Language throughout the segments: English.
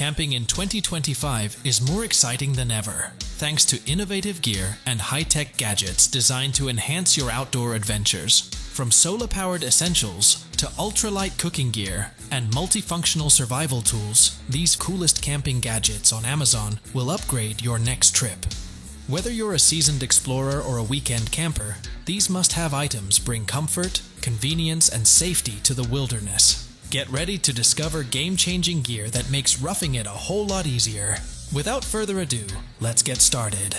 camping in 2025 is more exciting than ever, thanks to innovative gear and high-tech gadgets designed to enhance your outdoor adventures. From solar-powered essentials to ultralight cooking gear and multifunctional survival tools, these coolest camping gadgets on Amazon will upgrade your next trip. Whether you're a seasoned explorer or a weekend camper, these must-have items bring comfort, convenience, and safety to the wilderness. Get ready to discover game-changing gear that makes roughing it a whole lot easier. Without further ado, let's get started.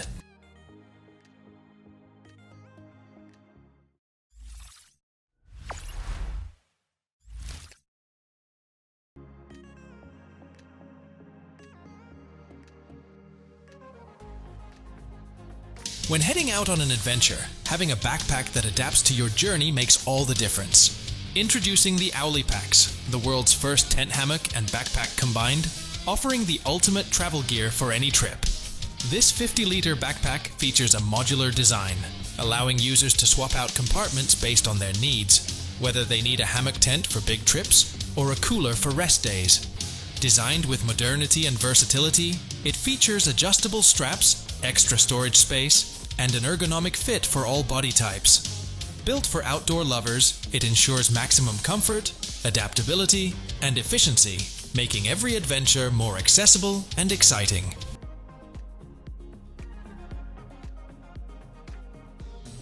When heading out on an adventure, having a backpack that adapts to your journey makes all the difference. Introducing the Owly Packs, the world's first tent hammock and backpack combined, offering the ultimate travel gear for any trip. This 50-liter backpack features a modular design, allowing users to swap out compartments based on their needs, whether they need a hammock tent for big trips or a cooler for rest days. Designed with modernity and versatility, it features adjustable straps, extra storage space, and an ergonomic fit for all body types. Built for outdoor lovers, it ensures maximum comfort, adaptability, and efficiency, making every adventure more accessible and exciting.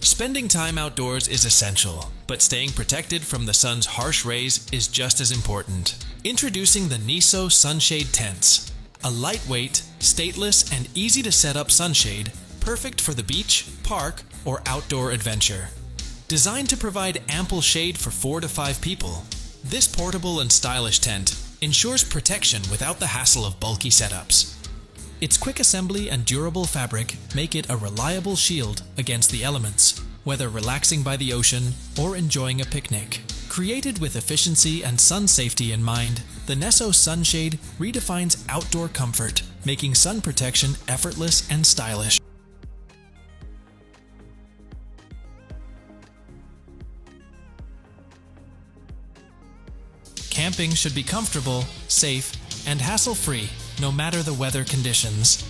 Spending time outdoors is essential, but staying protected from the sun's harsh rays is just as important. Introducing the Niso Sunshade Tents, a lightweight, stateless, and easy-to-set-up sunshade perfect for the beach, park, or outdoor adventure. Designed to provide ample shade for 4 to 5 people, this portable and stylish tent ensures protection without the hassle of bulky setups. Its quick assembly and durable fabric make it a reliable shield against the elements, whether relaxing by the ocean or enjoying a picnic. Created with efficiency and sun safety in mind, the Niso Sunshade redefines outdoor comfort, making sun protection effortless and stylish. Camping should be comfortable, safe, and hassle-free, no matter the weather conditions.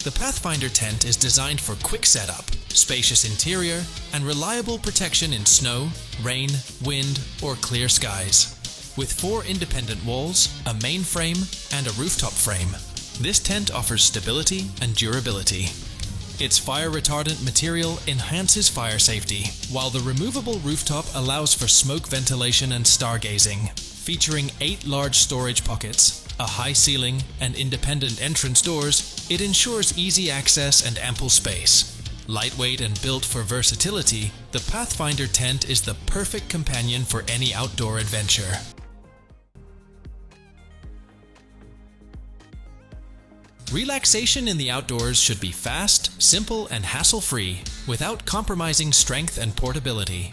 The Pathfinder tent is designed for quick setup, spacious interior, and reliable protection in snow, rain, wind, or clear skies. With 4 independent walls, a main frame, and a rooftop frame, this tent offers stability and durability. Its fire-retardant material enhances fire safety, while the removable rooftop allows for smoke ventilation and stargazing. Featuring 8 large storage pockets, a high ceiling, and independent entrance doors, it ensures easy access and ample space. Lightweight and built for versatility, the Pathfinder tent is the perfect companion for any outdoor adventure. Relaxation in the outdoors should be fast, simple, and hassle-free, without compromising strength and portability.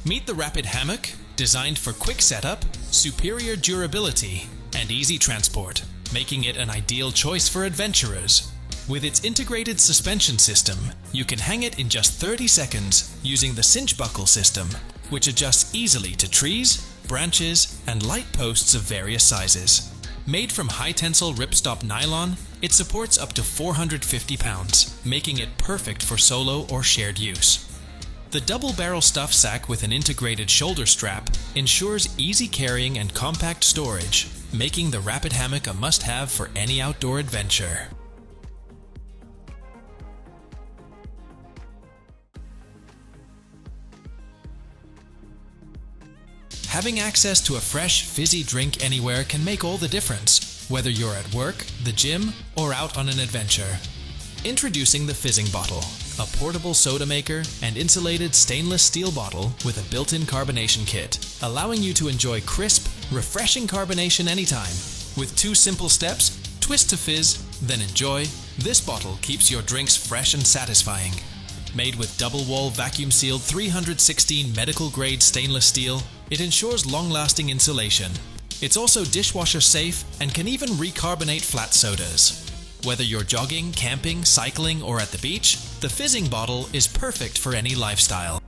Meet the Rapid Hammock, designed for quick setup, superior durability, and easy transport, making it an ideal choice for adventurers. With its integrated suspension system, you can hang it in just 30 seconds using the cinch buckle system, which adjusts easily to trees, branches, and light posts of various sizes. Made from high-tensile ripstop nylon, it supports up to 450 pounds, making it perfect for solo or shared use. The double-barrel stuff sack with an integrated shoulder strap ensures easy carrying and compact storage, making the Rapid Hammock a must-have for any outdoor adventure. Having access to a fresh, fizzy drink anywhere can make all the difference, whether you're at work, the gym, or out on an adventure. Introducing the Fizzing Bottle, a portable soda maker and insulated stainless steel bottle with a built-in carbonation kit, allowing you to enjoy crisp, refreshing carbonation anytime. With 2 simple steps, twist to fizz, then enjoy, this bottle keeps your drinks fresh and satisfying. Made with double-wall vacuum-sealed 316 medical-grade stainless steel, it ensures long-lasting insulation. It's also dishwasher safe and can even recarbonate flat sodas. Whether you're jogging, camping, cycling, or at the beach, the Fizzing Bottle is perfect for any lifestyle.